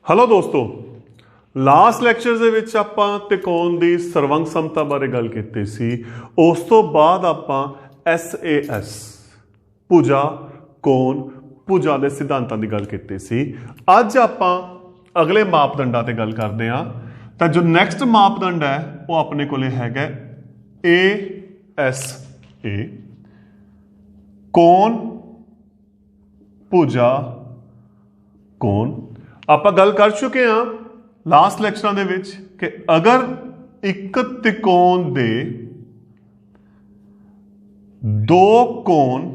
Hello दोस्तों, last lecture ਦੇ ਵਿੱਚ ਆਪਾਂ ਤਿਕੋਣ ਦੀ ਸਰਵੰਗ ਸਮਤਾ ਬਾਰੇ ਗੱਲ ਕੀਤੀ ਸੀ। ਉਸ ਤੋਂ ਬਾਅਦ ਆਪਾਂ SAS ਭੁਜਾ ਕੋਣ ਭੁਜਾ ਦੇ ਸਿਧਾਂਤਾਂ ਦੀ ਗੱਲ ਕੀਤੀ ਸੀ। ਅੱਜ ਆਪਾਂ ਅਗਲੇ ਮਾਪਦੰਡਾਂ ਤੇ ਗੱਲ ਕਰਦੇ ਹਾਂ। ਤਾਂ ਜੋ ਨੈਕਸਟ ਮਾਪਦੰਡ ਹੈ ਉਹ ਆਪਣੇ ਕੋਲੇ ਹੈਗਾ ASA ਕੋਣ ਭੁਜਾ ਕੋਣ। ਆਪਾਂ ਗੱਲ ਕਰ ਚੁੱਕੇ ਹਾਂ ਲਾਸਟ ਲੈਕਚਰਾਂ ਦੇ ਵਿੱਚ ਕਿ ਅਗਰ ਇੱਕ ਤਿਕੋਣ ਦੇ ਦੋ ਕੋਣ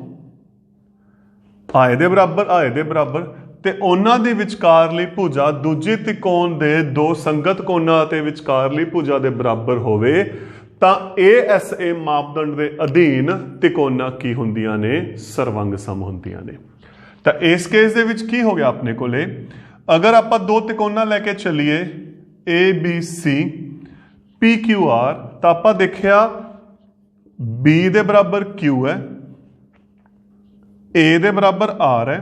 ਆਏ ਦੇ ਬਰਾਬਰ ਤੇ ਉਹਨਾਂ ਦੇ ਵਿਚਕਾਰਲੀ ਭੁਜਾ ਦੂਜੀ ਤਿਕੋਣ ਦੇ ਦੋ ਸੰਗਤ ਕੋਣਾਂ ਅਤੇ ਵਿਚਕਾਰਲੀ ਭੁਜਾ ਦੇ ਬਰਾਬਰ ਹੋਵੇ ਤਾਂ ASA ਮਾਪਦੰਡ ਦੇ ਅਧੀਨ ਤਿਕੋਣਾਂ ਕੀ ਹੁੰਦੀਆਂ ਨੇ? ਸਰਵੰਗ ਸਮ ਹੁੰਦੀਆਂ ਨੇ। ਤਾਂ ਇਸ ਕੇਸ ਦੇ ਵਿੱਚ ਕੀ ਹੋ ਗਿਆ ਆਪਣੇ ਕੋਲੇ, अगर आप दो तिकोना लैके चलीए ABC PQR तो आप देखिया B दे बराबर Q है, A दे बराबर R है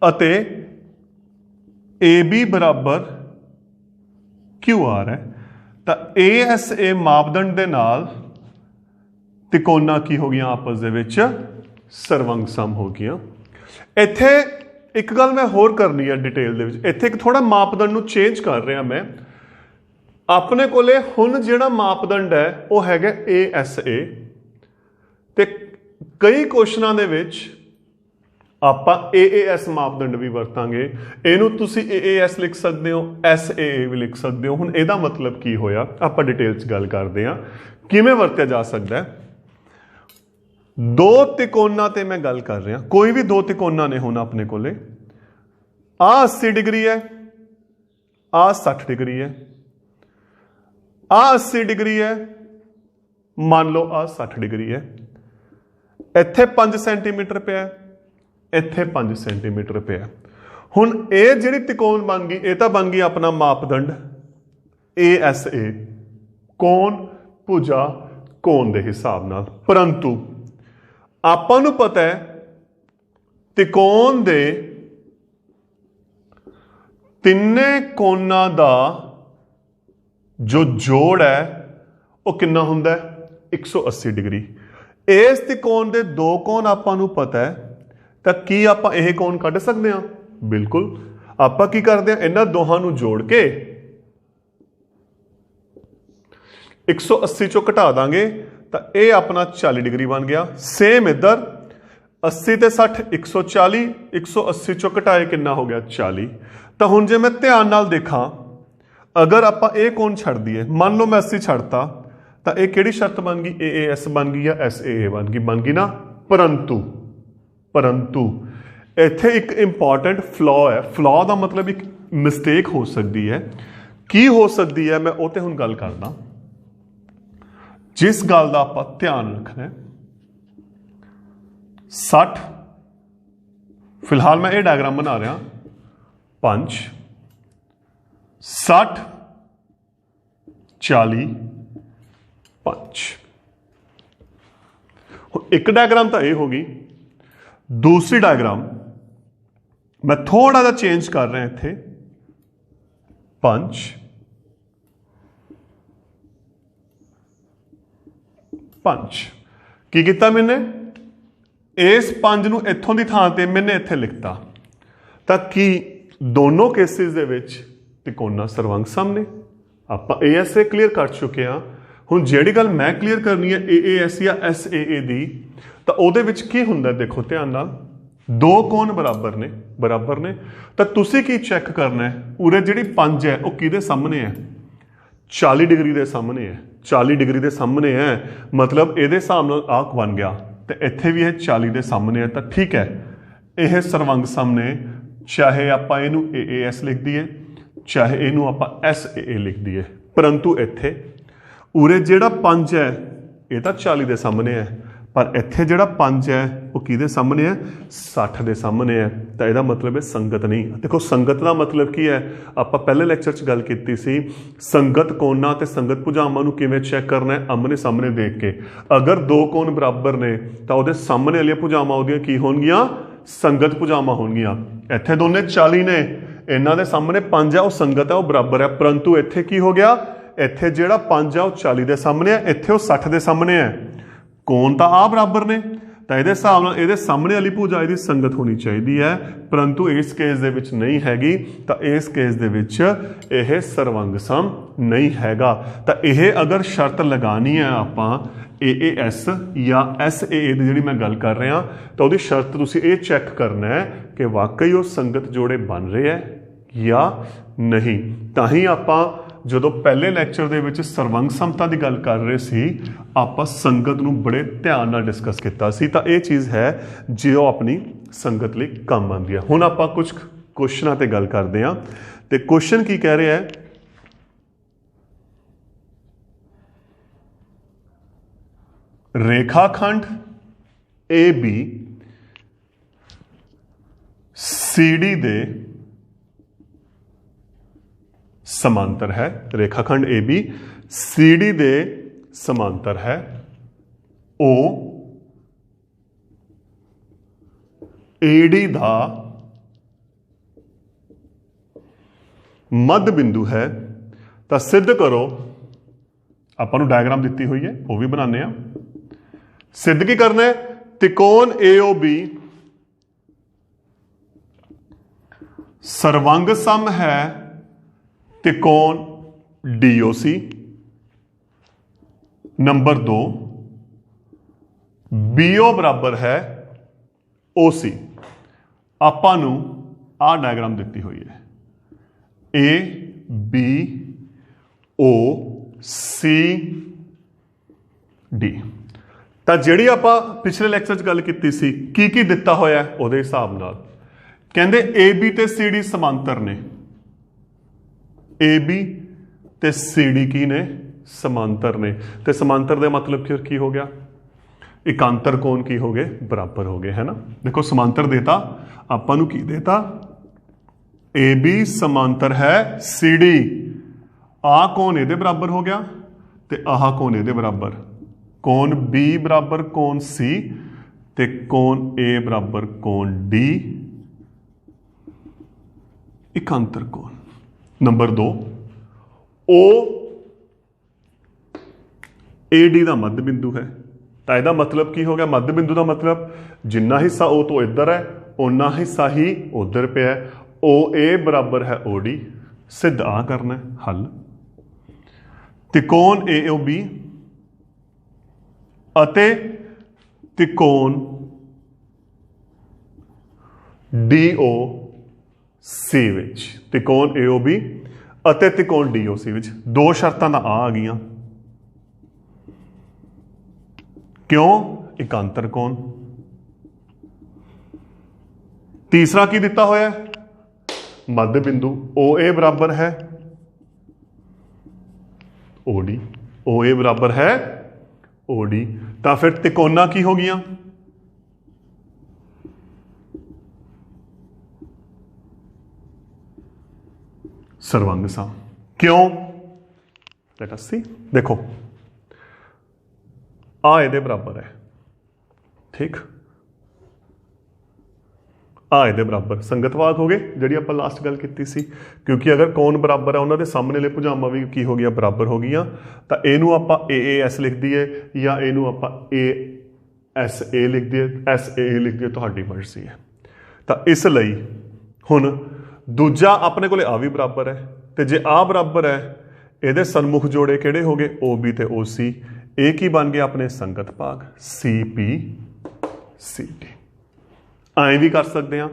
अते AB बराबर QR है। तो ASA मापदंड दे नाल तिकोना की हो गया आपस दे विच सर्वंग सम हो गया। इत्थे एक गल मैं होर करनी है डिटेल दे विच, इत्थे एक थोड़ा मापदंड नूं चेंज कर रहा मैं। अपने कोले हुण जिहड़ा मापदंड है वो हैगा ASA ते कई क्वेश्चनां दे विच आपां AAS मापदंड भी वरतांगे। इहनूं तुसीं AAS लिख सकदे हो, SAA भी लिख सकदे हो। हुण इहदा मतलब की होया आपां डिटेल च गल करदे हां किवें वरतिया जा सकदा है। दो तिकोना ते मैं गल कर रहा, कोई भी दो तिकोना ने होना अपने कोले। आ 80 डिग्री है, आ 60 डिग्री है, आ 80 डिग्री है, मान लो आ 60 डिग्री है। इत्थे 5 सेंटीमीटर पे है, इत्थे 5 सेंटीमीटर पे है। हुण ये जिहड़ी तिकोण बन गई ये तो बन गई अपना मापदंड ASA कोण भुजा कोण दे हिसाब नाल। परंतु ਆਪਾਂ ਨੂੰ ਪਤਾ ਹੈ ਤਿਕੋਣ ਦੇ ਤਿੰਨੇ ਕੋਣਾਂ ਦਾ ਜੋ ਜੋੜ ਹੈ ਉਹ ਕਿੰਨਾ ਹੁੰਦਾ ਹੈ? 180 ਡਿਗਰੀ। ਇਸ ਤਿਕੋਣ ਦੇ ਦੋ ਕੋਣ ਆਪਾਂ ਨੂੰ ਪਤਾ ਹੈ ਤਾਂ ਕੀ ਆਪਾਂ ਇਹ ਕੋਣ ਕੱਢ ਸਕਦੇ ਹਾਂ? ਬਿਲਕੁਲ। ਆਪਾਂ ਕੀ ਕਰਦੇ ਹਾਂ, ਇਹਨਾਂ ਦੋਹਾਂ ਨੂੰ ਜੋੜ ਕੇ 180 ਚੋਂ ਘਟਾ ਦਾਂਗੇ ਤਾਂ ਇਹ ਆਪਣਾ 40 डिग्री बन गया। सेम इधर 80 ਤੇ 60 140, 180 ਚੋਂ ਘਟਾਏ ਕਿੰਨਾ ਹੋ ਗਿਆ? 40। ਤਾਂ ਹੁਣ ਜੇ ਮੈਂ ਧਿਆਨ ਨਾਲ ਦੇਖਾਂ, ਅਗਰ ਆਪਾਂ ਇਹ ਕੋਣ ਛੱਡ ਦਈਏ, ਮੰਨ ਲਓ ਮੈਂ 80 ਛੱਡਤਾ ਤਾਂ ਇਹ ਕਿਹੜੀ ਸ਼ਰਤ ਬਣ ਗਈ? AAS ਬਣ ਗਈ ਜਾਂ SAA ਬਣ ਗਈ ਨਾ। ਪਰੰਤੂ ਇੱਥੇ ਇੱਕ ਇੰਪੋਰਟੈਂਟ ਫਲੋ ਹੈ। ਫਲੋ ਦਾ ਮਤਲਬ ਇੱਕ ਮਿਸਟੇਕ ਹੋ ਸਕਦੀ ਹੈ। ਕੀ ਹੋ ਸਕਦੀ ਹੈ ਮੈਂ ਉਹ ਤੇ ਹੁਣ ਗੱਲ ਕਰਦਾ। जिस गल का आप ध्यान रखना है 60, फिलहाल मैं ये डायग्राम बना रहा 5 60 40 5। एक डायग्राम तो ये होगी। दूसरी डायग्राम मैं थोड़ा सा चेंज कर रहा इत्थे 5 5 की किया मैंने इस 5 नूं इत्थों की थां ते मैंने इत्थे लिखता तां की दोनों केसिस दे विच तिकोना सर्वंग सम ने। आपां ASA क्लीयर कर चुके हैं। हुण जिहड़ी गल मैं क्लीयर करनी है AAS या SAA दी, तां उहदे विच की हुंदा? देखो ध्यान नाल, दो कोण बराबर ने तां तुसीं की चैक करना है, उरे जिहड़ी 5 है वो किहदे सामने है? 40 डिग्री के सामने है। 40 डिग्री के सामने है मतलब ये हिसाब नाल आह बन गया। तो इत्थे भी यह 40 के सामने है तो ठीक है, यह सर्वंग सम ने। चाहे आप इनू AAS लिख दिए चाहे इनू आप SAA लिख दिए, परंतु इत्थे उरे जिहड़ा 5 है ये तो 40 के सामने है, पर इत्थे जिहड़ा 5 है वो किहदे सामने है? 60 के सामने है। तो यदा मतलब है संगत नहीं। देखो संगत का मतलब की है, आप पहले लैक्चर च गल कीती सी संगत कोणा ते संगत भुजावां नूं किवें चैक करना है? आमने सामने देख के। अगर दो कोण बराबर ने तो उहदे सामने वाली भुजावां उहदियां की होणगियां? संगत भुजावां होणगियां। इत्थे दोने 40 ने, इन्हां दे सामने 5 है, वो संगत है, वो बराबर है। परंतु इत्थे की हो गया, इत्थे जिहड़ा 5 है वो 40 के सामने है, इत्थे वो 60 के सामने है। कोण तां आ बराबर ने, तो ये हिसाब नाल इहदे सामने वाली भुजा इहदी संगत होनी चाहिए है, परंतु इस केस दे विच नहीं हैगी। तो इस केस दे विच यह सर्वंग सम नहीं हैगा। तो यह अगर शर्त लगानी है आपां AAS या SAA की जिहड़ी मैं गल कर रहा, तो उसकी शर्त तुसीं ये चैक करना है कि वाकई वो संगत जोड़े बन रहे हैं या नहीं। तां ही आपां ਜਦੋਂ पहले लैक्चर ਦੇ ਵਿੱਚ ਸਰਵੰਗ ਸਮਤਾ ਦੀ ਗੱਲ ਕਰ ਰਹੇ ਸੀ, ਆਪਾਂ ਸੰਗਤ ਨੂੰ ਬੜੇ ਧਿਆਨ ਨਾਲ ਡਿਸਕਸ ਕੀਤਾ ਸੀ। ਤਾਂ ਇਹ ਚੀਜ਼ ਹੈ ਜੋ ਆਪਣੀ ਸੰਗਤ ਲਈ ਕੰਮ ਆਉਂਦੀ ਹੈ। ਹੁਣ ਆਪਾਂ ਕੁਝ ਕੁਐਸਚਨਾਂ ਤੇ ਗੱਲ ਕਰਦੇ ਹਾਂ, ਤੇ ਕੁਐਸਚਨ ਕੀ ਕਹਿ ਰਿਹਾ ਹੈ, रेखाखंड AB CD दे समांतर है। रेखाखंड AB CD दे समांतर है। O AD दा मध्य बिंदु है। तो सिद्ध करो, आपां नूं डायग्राम दिती हुई है, वो भी बनाने आ। सिद्ध की करना है, त्रिकोण AOB सर्वांग सम है त्रिकोण DOC। नंबर 2 BO बराबर है OC। आपां नूं आ डायग्राम दिती हुई है, A B O C D। ਤਾਂ ਜਿਹੜੀ ਆਪਾਂ ਪਿਛਲੇ ਲੈਕਚਰ 'ਚ ਗੱਲ ਕੀਤੀ ਸੀ, ਕੀ ਦਿੱਤਾ ਹੋਇਆ ਉਹਦੇ ਹਿਸਾਬ ਨਾਲ ਕਹਿੰਦੇ AB ਤੇ CD ਸਮਾਂਤਰ ਨੇ। AB ਤੇ CD ਕੀ ਨੇ? ਸਮਾਂਤਰ ਨੇ। ਤੇ ਸਮਾਂਤਰ ਦਾ ਮਤਲਬ ਫਿਰ ਕੀ ਹੋ ਗਿਆ? ਇਕਾਂਤਰ ਕੋਣ ਕੀ ਹੋ ਗਏ? ਬਰਾਬਰ ਹੋ ਗਏ, ਹੈ ਨਾ। ਦੇਖੋ ਸਮਾਂਤਰ ਦੇਤਾ ਆਪਾਂ ਨੂੰ, ਕੀ ਦੇਤਾ? AB ਸਮਾਂਤਰ ਹੈ CD। ਆ ਕੋਣ ਇਹਦੇ ਬਰਾबर ਹੋ ਗਿਆ ਤੇ ਆਹ ਕੋਣ ਇਹਦੇ ਬਰਾबर। कोण B बराबर कोण C ते कोण A बराबर कोण D, इकांतर कोण। नंबर 2 O AD का मध्य बिंदु है। तो यदा मतलब की हो गया? मध्य बिंदु का मतलब जिन्ना हिस्सा O तो इधर है उन्ना हिस्सा ही उधर पे है। OA बराबर है OD। सिद्ध आ करना है, हल। त्रिकोण AOB ਅਤੇ त्रिकोण DOC ਵਿੱਚ, त्रिकोण AOB ਅਤੇ त्रिकोण DOC ਵਿੱਚ ਦੋ ਸ਼ਰਤਾਂ ਤਾਂ ਆ ਗਈਆਂ। ਕਿਉਂ? ਇਕਾਂਤਰ ਕੋਣ। ਤੀਸਰਾ ਕੀ ਦਿੱਤਾ ਹੋਇਆ? ਮੱਧ ਬਿੰਦੂ OA ਬਰਾबर है OD। OA बराबर है OD। ਤਾਂ ਫਿਰ ਤਿਕੋਣਾ ਕੀ ਹੋ ਗਈਆਂ? सर्वांग सम। क्यों? लेट अस सी। देखो आ इहदे बराबर है, ठीक, आ इहदे बराबर संगतवाद हो गए, जिहड़ी आपां लास्ट गल कीती सी। क्योंकि अगर कौन बराबर है, उन्होंने सामने वाले भुजावां भी की हो गई बराबर हो गई। तो इहनूं आपां AAS लिख दईए या इहनूं आपां ASA लिख दईए, SA लिख दईए, तुहाडी मर्जी है। तो इसलिए हुण दूजा अपने कोले आ भी बराबर है, तो जे आ बराबर है, इहदे सन्मुख जोड़े किहड़े हो गए? OB ते OC। ये की बन गया अपने संगत भाग CPCD। ਐਂ भी कर सकते हैं।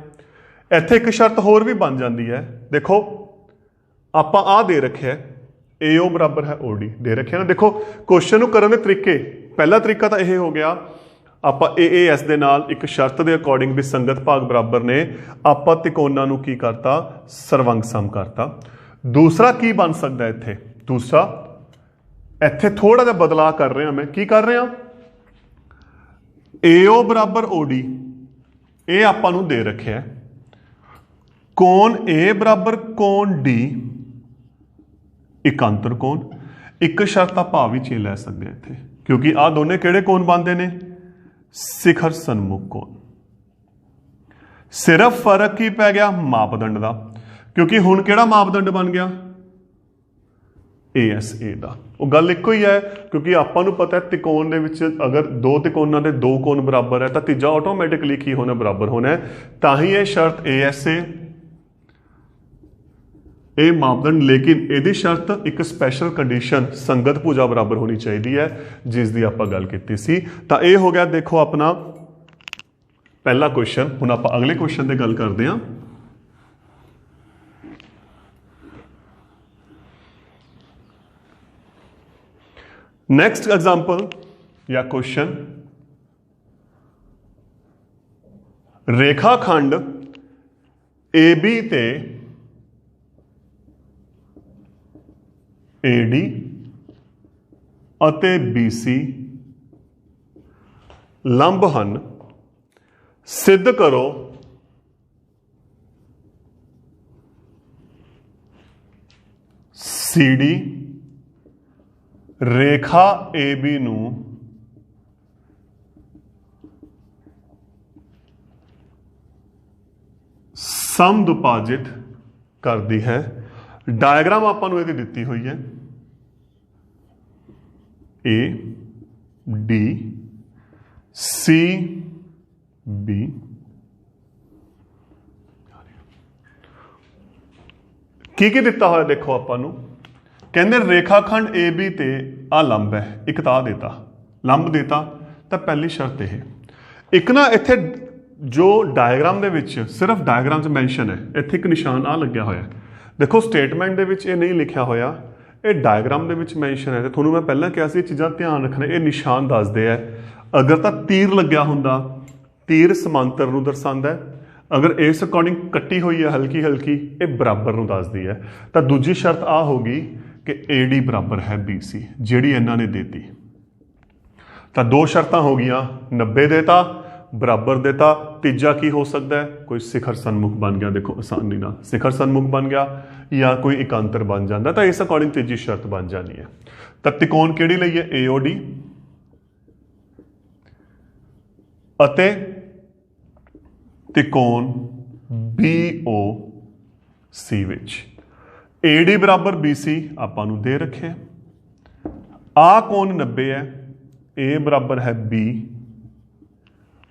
इत्थे एक शर्त होर भी बन जाती है। देखो आपां आ दे रखे AO बराबर है OD दे रखे ना। देखो क्वेश्चन नूं करन दे तरीके, पहला तरीका तो यह हो गया, आपां AAS दे नाल एक शर्त के अकॉर्डिंग भी संगत भाग बराबर ने, आपां त्रिकोणां नूं की करता? सर्वंग सम करता। दूसरा की बन सकता है इत्थे? दूसरा इत्थे थोड़ा जिहा बदलाव कर रहा मैं। की कर रहा? AO बराबर OD ये आपां नूं दे रखे है। कोण A बराबर कोण D, इकांतर कोण। एक शर्त आप भी चेंज लै सकते हैं इत्थे, क्योंकि आ दोने किहड़े कोण बनते हैं? शिखर सन्मुख कोण। सिर्फ फर्क की पै गया? मापदंड का। क्योंकि हुण किहड़ा मापदंड बन गया ASA ਦਾ ਉਹ ਗੱਲ ਇੱਕੋ ਹੀ ਹੈ क्योंकि ਆਪਾਂ ਨੂੰ पता है त्रिकोण ਦੇ ਵਿੱਚ अगर दो त्रिकोणों के दो कोण बराबर है तो तीजा ऑटोमैटिकली की होना बराबर होना है ਤਾਂ ही ये शर्त ASA ये मापदंड लेकिन यदि शर्त एक स्पैशल कंडीशन संगत भुजा बराबर होनी चाहिए है जिसकी आप गल की सी। तो ये हो गया देखो अपना पहला क्वेश्चन। हुण आप अगले क्वेश्चन की गल करते हैं। नेक्स्ट एग्जाम्पल या क्वेश्चन, रेखाखंड AB ते AD ਅਤੇ BC ਲੰਬ ਹਨ, ਸਿੱਧ ਕਰੋ CD रेखा AB ਨੂੰ समदुभाजित करती है। डायग्राम आपां नूं इहदी दित्ती हुई है A D C B। की दिता हुआ देखो आपां नूं, कहते रेखाखंड AB ते आ लंब है, एक ता देता लंब देता। तो पहली शर्त यह एक ना इत्थे जो डायग्राम दे विच सिर्फ डायग्राम च मैंशन है, इत्थे एक निशान आ लग्या होया। देखो स्टेटमेंट दे विच ये नहीं लिखा होया, ये डायग्राम दे विच मैंशन है। तो तुहानूं मैं पहलां कहा सी चीज़ां ध्यान रखना, ये निशान दसदे है। अगर तो तीर लग्या हुंदा, तीर समांतर नूं दर्शांदा है। अगर इस अकॉर्डिंग कट्टी हुई है हल्की हल्की, ये बराबर नूं दसदी है। तो दूजी शर्त आ होगी कि AD बराबर है BC, जिहड़ी इन्हां ने देती। तो दो शर्तां हो गईयां, 90 देता बराबर देता। तीजा की हो सकता है, कोई शिखर सन्मुख बन गया, देखो आसानी ना शिखर सन्मुख बन गया या कोई एकांतर बन जाता। तो इस अकॉर्डिंग तीजी शर्त बन जानी है। तो त्रिकोण किहड़ी लई है AOD अते त्रिकोण BOC विच AD बराबर BC आपां नूं दे रखे। आ कोण 90 है, A बराबर है B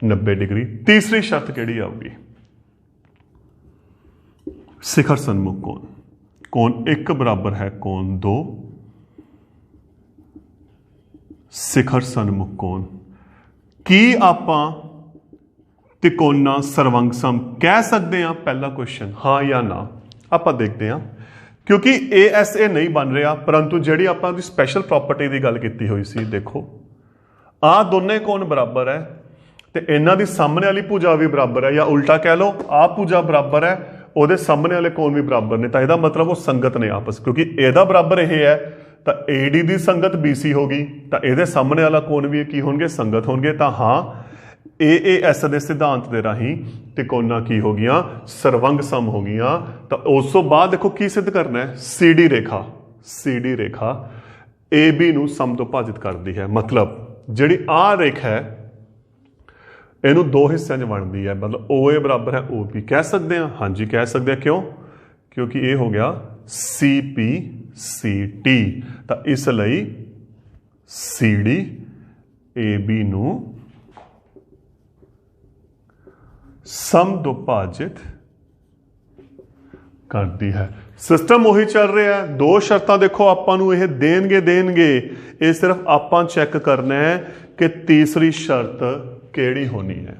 90 डिग्री। तीसरी शर्त केड़ी आऊगी, शिखर सन्मुख कोण, कोण 1 बराबर है कोण 2, शिखर सन्मुख कोण। की आपां त्रिकोणा सर्वंग सम कह सकते हैं? पहला क्वेश्चन हाँ या ना आपां देखते हैं। क्योंकि ASA नहीं बन रहा, परंतु जिहड़ी आपां दी स्पैशल प्रॉपर्टी की गल की हुई सी, देखो आ दोने कोण बराबर है तो इन्हां दी सामने वाली भुजा भी बराबर है, या उल्टा कह लो आ भुजा बराबर है उहदे सामने वाले कोण भी बराबर ने। तो यदा मतलब वो संगत ने आपस, क्योंकि एदा बराबर यह है तो AD दी संगत BC होगी, तो ये सामने वाला कोण भी की होंगे संगत होंगे। तो हाँ AAS के सिद्धांत के राही त्रिकोणा की हो गई सर्वंग सम हो गई। तो उस तो बाद देखो की सिद्ध करना है, CD रेखा AB नूं समदुभाजित करती है। मतलब जिहड़ी आ रेखा है इनू दो हिस्सों में बनती है, मतलब OA बराबर है OB कह सकते हैं। हाँ जी कह सकते हैं, क्यों? क्योंकि ये हो गया CPCT। तो इसलिए CD AB नूं समदुभाजित करती है। सिस्टम वही चल रहा है। दो शर्तां देखो आपां नूं यह देणगे, ये सिर्फ आपां चैक करना है कि तीसरी शर्त केड़ी होनी है।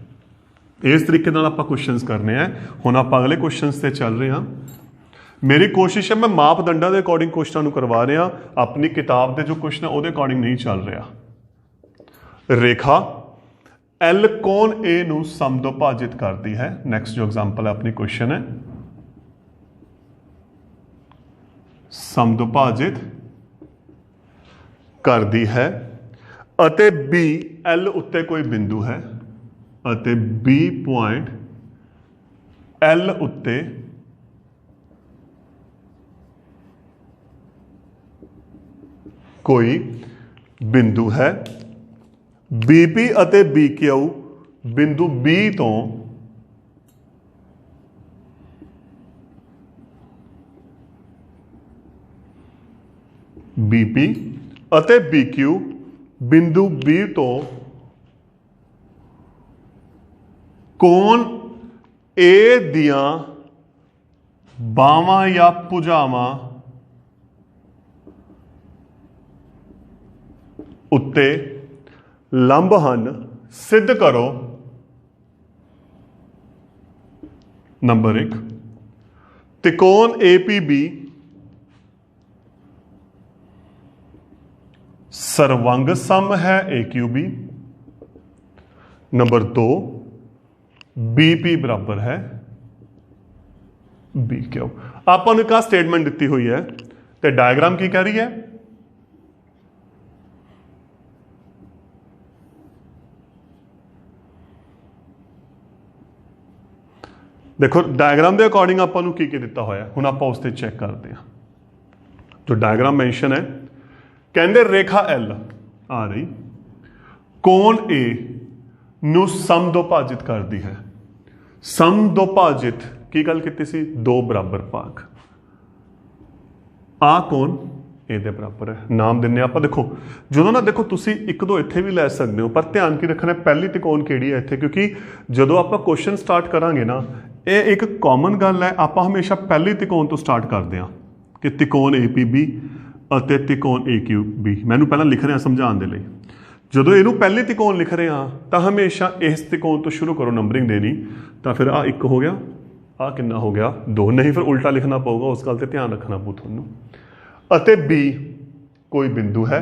इस तरीके नाल आपां क्वेश्चंस करने हैं। हुण आपां अगले क्वेश्चंस ते चल रहे हैं। मेरी कोशिश है मैं मापदंडों के अकॉर्डिंग क्वेश्चनों को करवा रहा, अपनी किताब के जो क्वेश्चन है वो अकॉर्डिंग नहीं चल रहा। रेखा L कोण A नूं समदुभाजित करती है। नेक्स्ट जो एग्जाम्पल है अपनी क्वेश्चन है, समदुभाजित करती है अते B L उत्ते कोई बिंदु है अते B पॉइंट L उत्ते कोई बिंदु है। BP अते BQ बिंदु B तो BP ਅਤੇ BQ ਬਿੰਦੂ B ਤੋਂ ਕੋਣ A ਦੀਆਂ ਬਾਹਾਂ ਜਾਂ ਭੁਜਾਵਾਂ ਉੱਤੇ ਲੰਬ ਹਨ ਸਿੱਧ ਕਰੋ। ਨੰਬਰ 1 त्रिकोण APB सर्वांग सम है AQB। नंबर 2 BP बराबर है BQ। ਆਪਾਂ ਨੂੰ ਇੱਕ ਸਟੇਟਮੈਂਟ ਦਿੱਤੀ ਹੋਈ ਹੈ ਤੇ ਡਾਇਗਰਾਮ ਕੀ ਕਹਿ ਰਹੀ ਹੈ? देखो डायग्राम के अकॉर्डिंग आपां नूं की दिता होया, हुण आपां उस ते चेक करते हैं। जो डायग्राम मैंशन है कहंदे रेखा L आ रही कोण A नूं समदोभाजित करती है। समदोभाजित की गल कीती सी? दो बराबर भाग। आ कोण ए दे बराबर है। नाम दिन्ने आपां। देखो ਜਦੋਂ ना देखो तुसी एक दो इत्थे भी लै सकते हो, पर ध्यान की रखना पहली त्रिकोण किहड़ी है इत्थे, क्योंकि ਜਦੋਂ ਆਪਾਂ क्वेश्चन स्टार्ट करांगे ना ਇਹ ਇੱਕ ਕਾਮਨ ਗੱਲ ਹੈ। ਆਪਾਂ ਹਮੇਸ਼ਾ ਪਹਿਲੀ ਤਿਕੋਣ ਤੋਂ ਸਟਾਰਟ ਕਰਦੇ ਹਾਂ ਕਿ ਤਿਕੋਣ APB ਅਤੇ ਤਿਕੋਣ AQB। ਮੈਨੂੰ ਪਹਿਲਾਂ ਲਿਖ ਰਿਹਾ ਸਮਝਾਉਣ ਦੇ ਲਈ। ਜਦੋਂ ਇਹਨੂੰ ਪਹਿਲੀ ਤਿਕੋਣ ਲਿਖ ਰਹੇ ਹਾਂ ਤਾਂ ਹਮੇਸ਼ਾ ਇਸ ਤਿਕੋਣ ਤੋਂ ਸ਼ੁਰੂ ਕਰੋ ਨੰਬਰਿੰਗ ਦੇਣੀ। ਤਾਂ ਫਿਰ ਆ 1 ਹੋ ਗਿਆ, ਆ ਕਿੰਨਾ ਹੋ ਗਿਆ 2। ਨਹੀਂ ਫਿਰ ਉਲਟਾ ਲਿਖਣਾ ਪਊਗਾ, ਉਸ ਗੱਲ ਤੇ ਧਿਆਨ ਰੱਖਣਾ ਪਊ ਤੁਹਾਨੂੰ। ਅਤੇ B ਕੋਈ ਬਿੰਦੂ ਹੈ।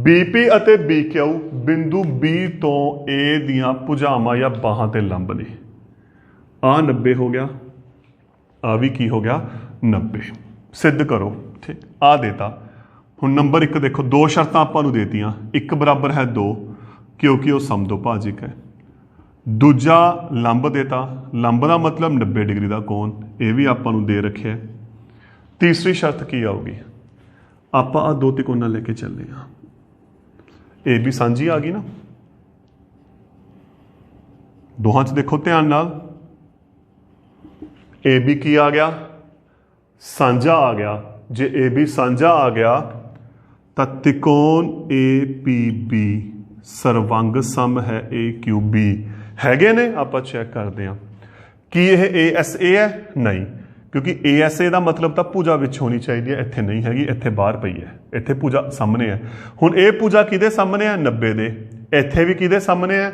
BP ਅਤੇ BQ ਬਿੰਦੂ B ਤੋਂ A ਦੀਆਂ ਭੁਜਾਵਾਂ ਜਾਂ ਬਾਹਾਂ ਤੇ ਲੰਬ ਨੇ। आ 90 हो गया, आ भी की हो गया 90। सिद्ध करो। ठीक आ देता। हुण नंबर 1 देखो दो शर्तां आपां नूं देतियां। 1 बराबर है 2 क्योंकि वह समदोभाजिक है। दूजा लंब देता। लंब का मतलब 90 डिग्री का कोण, ये भी आपां नूं दे रखे। तीसरी शर्त की आऊगी? आपां आ 2 तिकोणा लेके चले हाँ। ये भी सांझी आ गई ना। दोहां च देखो ध्यान नाल। ए बी की आ गया? सांझा आ गया। जे ए बी सांझा आ गया तो त्रिकोण APB सर्वांग सम है AQB। हैगे ने? आप चेक करते हैं कि यह ASA है? नहीं, क्योंकि ASA का मतलब तो भुजा विच होनी चाहिए, इत्थे नहीं हैगी, इत्थे बाहर पई है, इत्थे भुजा सामने है। हुण ये भुजा किहदे सामने है? 90 दे। इत्थे भी किहदे सामने है?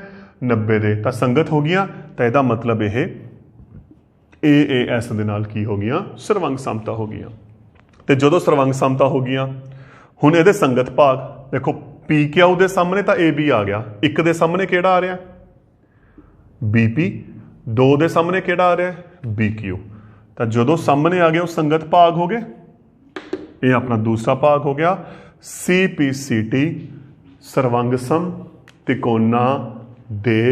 90 दे। तो संगत हो गया, तो यदा मतलब यह AAS ਦੇ ਨਾਲ ਕੀ ਹੋ ਗਈਆਂ? ਸਰਵੰਗ ਸਮਤਾ ਹੋ ਗਈਆਂ। ਤੇ ਜਦੋਂ ਸਰਵੰਗ ਸਮਤਾ ਹੋ ਗਈਆਂ ਹੁਣ ਇਹਦੇ ਸੰਗਤ ਭਾਗ ਦੇਖੋ PQ ਦੇ ਸਾਹਮਣੇ ਤਾਂ AB ਆ ਗਿਆ, 1 ਦੇ ਸਾਹਮਣੇ ਕਿਹੜਾ ਆ ਰਿਹਾ? BP। 2 ਦੇ ਸਾਹਮਣੇ ਕਿਹੜਾ ਆ ਰਿਹਾ? BQ। ਤਾਂ ਜਦੋਂ ਸਾਹਮਣੇ ਆ ਗਏ ਉਹ ਸੰਗਤ ਭਾਗ ਹੋ ਗਏ। ਇਹ ਆਪਣਾ ਦੂਸਰਾ ਭਾਗ ਹੋ ਗਿਆ CPCT ਸਰਵੰਗ ਸਮ ਤਿਕੋਣਾਂ ਦੇ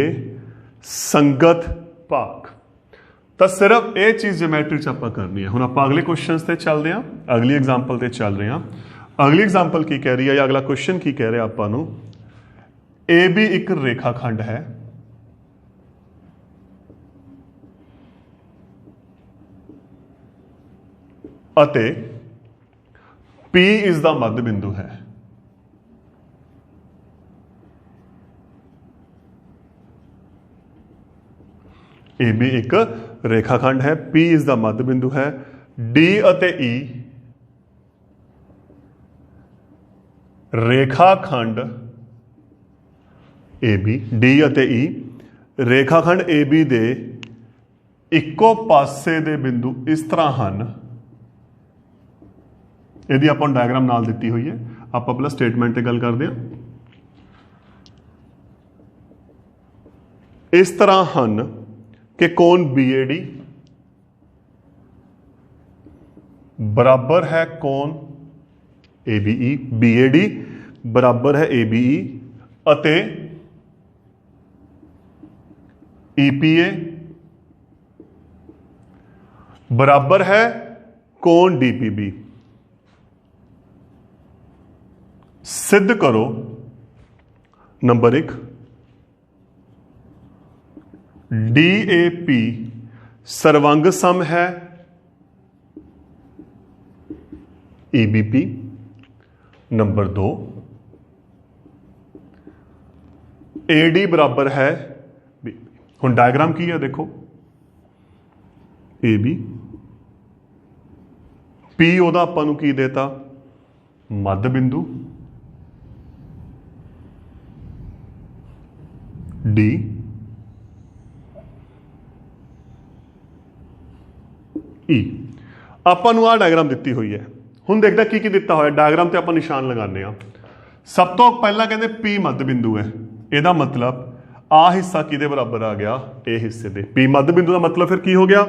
ਸੰਗਤ ਭਾਗ। तो सिर्फ ये चीज़ ज्योमेट्री च आपां करनी है। हुण आपां अगले क्वेश्चन से चलते हैं, अगली एग्जाम्पल ते चल रहे हैं। अगली एग्जाम्पल की कह रही है या अगला क्वेश्चन की कह रहे हैं आपां नूं? AB एक रेखाखंड है अते P इस दा मध्य बिंदु है। AB एक रेखाखंड है, P इस दा मध्य बिंदु है। D अते E रेखाखंड AB, D अते E रेखाखंड AB दे इक्को पासे दे बिंदु इस तरह हैं। यदि आपां डायग्राम नाल दिती हुई है, आप पहला स्टेटमेंट ते गल करते हैं। इस तरह हैं कि कोण BAD बराबर है कोण ABE। BAD बराबर है ABE अते EPA बराबर है कोण DPB। सिद्ध करो। नंबर 1 DAP सर्वांग सम है EBP। नंबर 2 AD बराबर है B। हुण डायग्राम की है देखो, AB P ओदा आपां नूं की देता मध्य बिंदु, D E आपां नूं आ डायग्राम दित्ती हुई है। हुण देखदा की दिता होया डायग्राम ते आपां निशान लगाने आ। सब तो पहला कहते P मध्य बिंदु है, ਇਹਦਾ मतलब आ हिस्सा किहदे बराबर आ गया, ए हिस्से दे। P मध्य बिंदु का मतलब फिर की हो गया,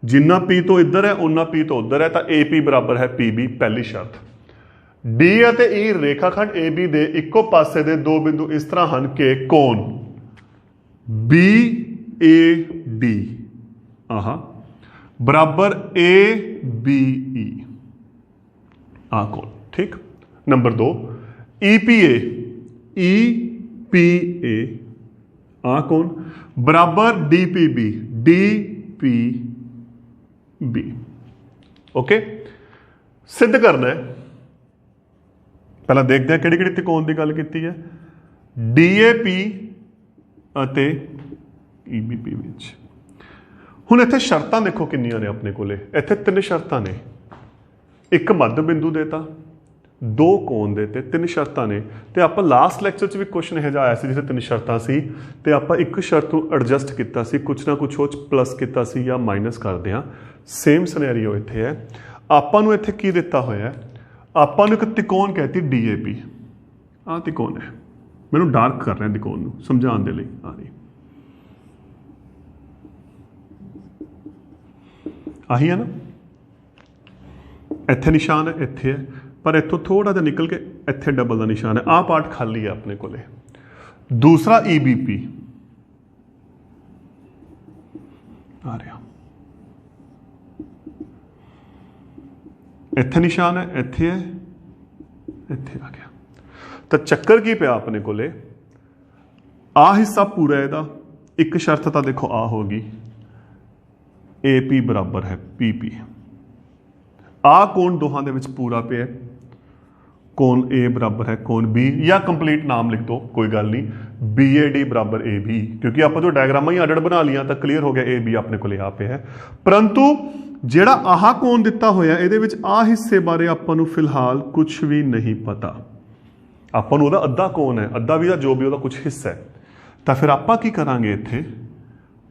जिन्ना P तो इधर है उन्ना P तो उधर है, तो AP बराबर है PB पहली शर्त। D ਅਤੇ E रेखाखंड AB ਦੇ ਇੱਕੋ ਪਾਸੇ ਦੇ ਦੋ ਬਿੰਦु इस तरह ਹਨ कि कोण BAD आहा बराबर ABE आ कोण, ठीक। नंबर 2 EPA आ कोण बराबर DPB ओके। सिद्ध करना है, पहला देखते हैं किहड़ी किहड़ी त्रिकोण की गल की है। DAP ਅਤੇ EBP ਵਿੱਚ ਹੁਣ ਇੱਥੇ ਸ਼ਰਤਾਂ ਦੇਖੋ ਕਿੰਨੀਆਂ ਨੇ ਆਪਣੇ ਕੋਲੇ, ਇੱਥੇ 3 ਸ਼ਰਤਾਂ ਨੇ, ਇੱਕ ਮੱਧ ਬਿੰਦੂ ਦੇਤਾ, 2 ਕੋਣ ਦੇਤੇ, 3 ਸ਼ਰਤਾਂ ਨੇ। ਤੇ ਆਪਾਂ ਲਾਸਟ ਲੈਕਚਰ 'ਚ ਵੀ ਕੁਐਸਚਨ ਇਹੋ ਜਿਹਾ ਆਇਆ ਸੀ ਜਿੱਥੇ 3 ਸ਼ਰਤਾਂ ਸੀ ਤੇ ਆਪਾਂ ਇੱਕ ਸ਼ਰਤ ਨੂੰ ਐਡਜਸਟ ਕੀਤਾ ਸੀ, ਕੁਛ ਨਾ ਕੁਛ ਉਹ 'ਚ ਪਲੱਸ ਕੀਤਾ ਸੀ ਜਾਂ ਮਾਈਨਸ ਕਰਦੇ ਹਾਂ। ਸੇਮ ਸਿਨੈਰੀਓ ਇੱਥੇ ਹੈ। ਆਪਾਂ ਨੂੰ ਇੱਥੇ ਕੀ ਦਿੱਤਾ ਹੋਇਆ ਹੈ, ਆਪਾਂ ਨੂੰ ਇੱਕ ਤਿਕੋਣ ਕਹਿਤੀ DAP, ਆਹ ਤਿਕੋਣ ਹੈ। ਮੈਨੂੰ ਡਾਰਕ ਕਰ ਰਿਹਾ ਤਿਕੋਣ ਨੂੰ ਸਮਝਾਉਣ ਦੇ ਲਈ, ਆ ਰਹੀ ਆਹੀ ਹੈ ਨਾ, ਇੱਥੇ ਨਿਸ਼ਾਨ ਹੈ, ਇੱਥੇ ਹੈ, पर इतों थोड़ा जिहा निकल के इत्थे डबल का निशान है। आ पार्ट खाली है अपने को। दूसरा EBP आ रहा, इत्थे निशान है, इत्थे है, इत्थे आ गया। तो चक्कर की पिया अपने को, आ हिस्सा पूरा है, एक शर्त तो देखो आ होगी AP बराबर है PP। आ कोण दोहां दे विच पूरा पे है, कोण A बराबर है कोण B, या कंप्लीट नाम लिख दो कोई गल नहीं, BAD बराबर AB, क्योंकि आप जो डायग्राम ही अड बना लिया तो क्लीयर हो गया AB अपने को यहाँ पे है। परंतु जिहड़ा आह कोण दिता होया इहदे विच आ हिस्से बारे आपां नूं फिलहाल कुछ भी नहीं पता। आपां नूं उहदा अद्धा कोण है, अद्धा भी जो भी उहदा कुछ हिस्सा है, तो फिर आपां की करांगे इत्थे,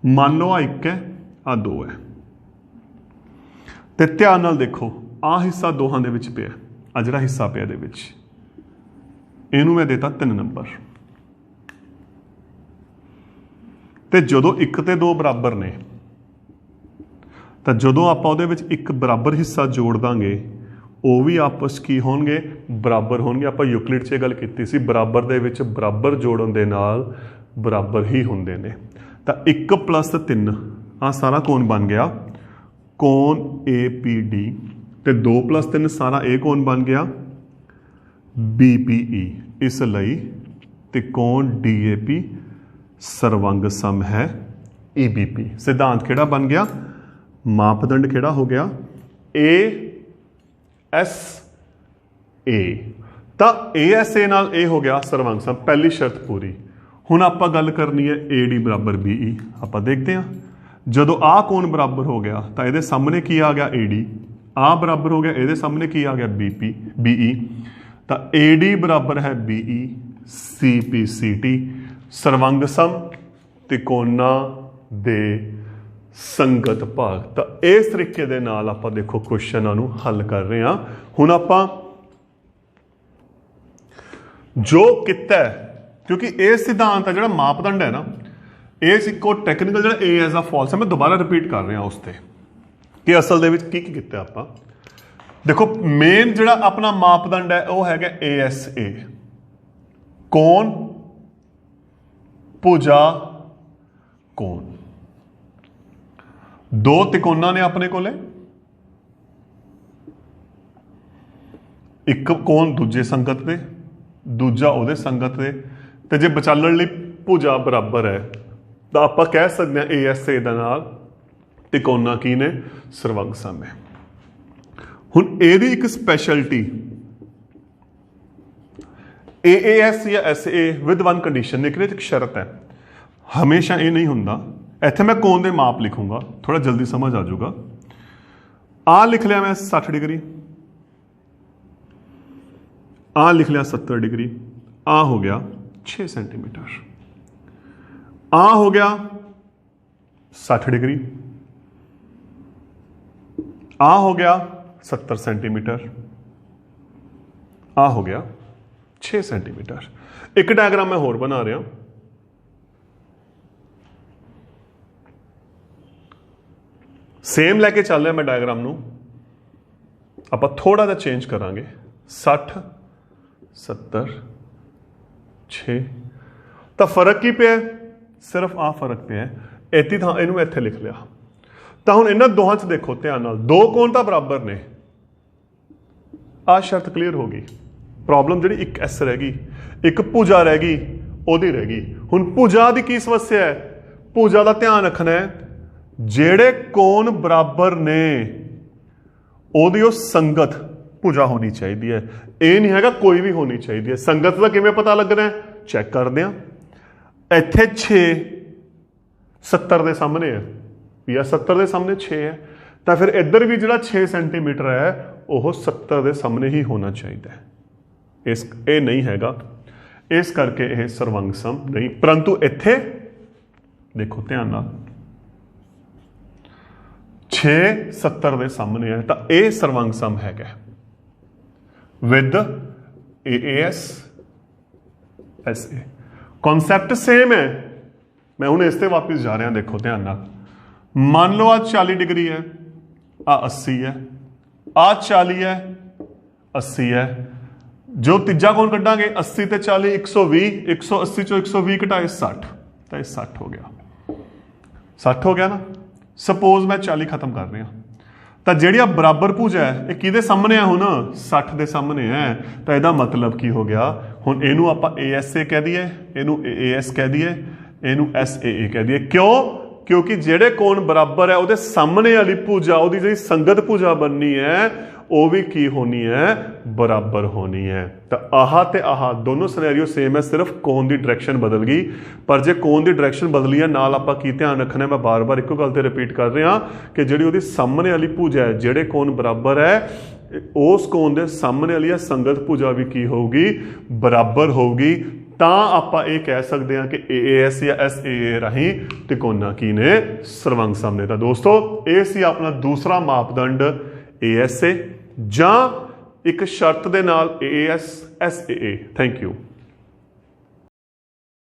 मान लो आ 1 है आ 2 है, तो ध्यान नाल देखो आ हिस्सा दोहां दे विच पिया, आ जिहड़ा हिस्सा पिया दे विच इहनूं मैं देता 3 नंबर। ते जदों 1 ते 2 बराबर ने, तो जदों आपां उहदे विच एक बराबर हिस्सा जोड़ दांगे वो भी आपस की होणगे, बराबर होणगे। आपां यूक्लिड 'च गल कीती सी, बराबर दे विच बराबर जोड़न दे नाल बराबर ही हुंदे ने। तो 1 + 3 आ सारा कोण बन गया कोण APD, तो 2 + 3 सारा ए कोण बन गया BPE। इसलिए त्रिकोण DAP सर्वंग सम है EBP। सिद्धांत केड़ा बन गया, मापदंड केड़ा हो गया ASA। तो ASA नाल ए हो गया सर्वंग सम, पहली शर्त पूरी। हुण आपां गल करनी है AD बराबर BE। आपां देखते हैं जदों आ कोण बराबर हो गया तो ये सामने की आ गया AD, आ बराबर हो गया ये सामने की आ गया BE। तो AD बराबर है BE CPCT, सर्वंग सम त्रिकोणा दे संगत भाग। तो इस तरीके दे नाल आपां देखो क्वेश्चनां नूं हल कर रहे हैं। हुण आपां जो किता है, क्योंकि ये सिद्धांत है जिहड़ा मापदंड है ना, इस इको टैक्नीकल जो ए एज आ फॉल्स है, मैं दोबारा रिपीट कर रहा उस पर कि असल दे विच की किया आपां। देखो मेन जिहड़ा अपना मापदंड है वह है ASA, कोण भुजा कोण। 2 त्रिकोणा ने अपने कोले, एक कोण दूजे संगत दे, दूजा उहदे संगत दे, ते जे विचालण लई भुजा बराबर है तो आप कह सकते हैं ASA दे नाल त्रिकोणा की ने सर्वंग सम है। हुण इहदी एक स्पैशलिटी AAS या SA विद वन कंडीशन एक शर्त है, हमेशा ये नहीं होंदा। इत्थे मैं कोण दे माप लिखूंगा, थोड़ा जल्दी समझ आ जाऊगा। आ लिख लिया मैं 60 डिग्री, आ लिख लिया 70 डिग्री, आ हो गया 6 सेंटीमीटर, आ हो गया 60 डिग्री, आ हो गया 70 सेंटीमीटर, आ हो गया 6 सेंटीमीटर। एक डायग्राम मैं होर बना रहा, सेम लैके चल रहा मैं डायग्राम नू, आप थोड़ा जा चेंज करांगे। 60 70 6 तो फर्क की पे, सिर्फ आ फर्क पे है। इतनी थां इनू इत्थे लिख लिया। तो हुण इन्हां दोहां च देखो ध्यान नाल, दो कोण तां बराबर ने, आ शर्त क्लीयर हो गई। प्रॉब्लम जिहड़ी एक एस रह गई, एक भुजा रह गई, ओदी रह गई। हुण भुजा दी की समस्या है? भुजा दा ध्यान रखना है, जेड़े कोण बराबर ने ओदी ओ संगत भुजा होनी चाहिए है। ये नहीं हैगा कोई भी होनी चाहिए है। संगत का किवें पता लगना है? चैक करते हैं। इत्थे 6 70 के सामने है, या 70 के सामने 6 है, तो फिर इधर भी जिहड़ा 6 सेंटीमीटर है वह 70 के सामने ही होना चाहिए। इस ये नहीं हैगा, इस करके यह सर्वंग सम नहीं। परंतु इत्थे देखो ध्यान नाल 6 70 के सामने है, तो यह सर्वंग सम है with AAS SA। Concept same है। मैं हूं इस ते वापस जा रहा, देखो ध्यान नाल। मान लो आ 40 डिग्री है, आ 80 है, आ 40 है, 80 है। जो तीजा कोण कड्डांगे 80 ते 40 120, 180 चो 120 घटाए 60, तो ये 60 हो गया। 60 हो गया ना। सपोज मैं 40 खत्म कर रहा, तो जिहड़ी बराबर भुजा है ये किहदे सामने है? हुण 60 के सामने है। तो यदा मतलब की हो गया, हुण इहनूं आपां ASA कह दईए, इहनूं AAS कह दईए, इहनूं SAA कह दईए। क्यों? क्योंकि जिहड़े कोण बराबर है उहदे सामने वाली भुजा, उहदी जिहड़ी संगत भुजा बननी है वो भी की होनी है? बराबर होनी है। तो आहा ते आहा दोनों सिनेरियो सेम है, सिर्फ कोण की डायरैक्शन बदल गई। पर जे कोण की डायरैक्शन बदली है, नाल आपां की ध्यान रखना है, मैं बार बार एको गल ते रिपीट कर रहा कि जिहड़ी उहदी सामने वाली भुजा है, जिहड़े कोण बराबर है, उस कोण दे सामने वाली संगत भुजा भी की होगी? बराबर होगी। तां आपां ये कह सकते हैं कि AAS या SAA राही तिकोना की ने सर्वंग सम ने। तो दोस्तों ये सी अपना दूसरा मापदंड ASA, जां एक शर्त दे नाल AAS SAA। Thank you.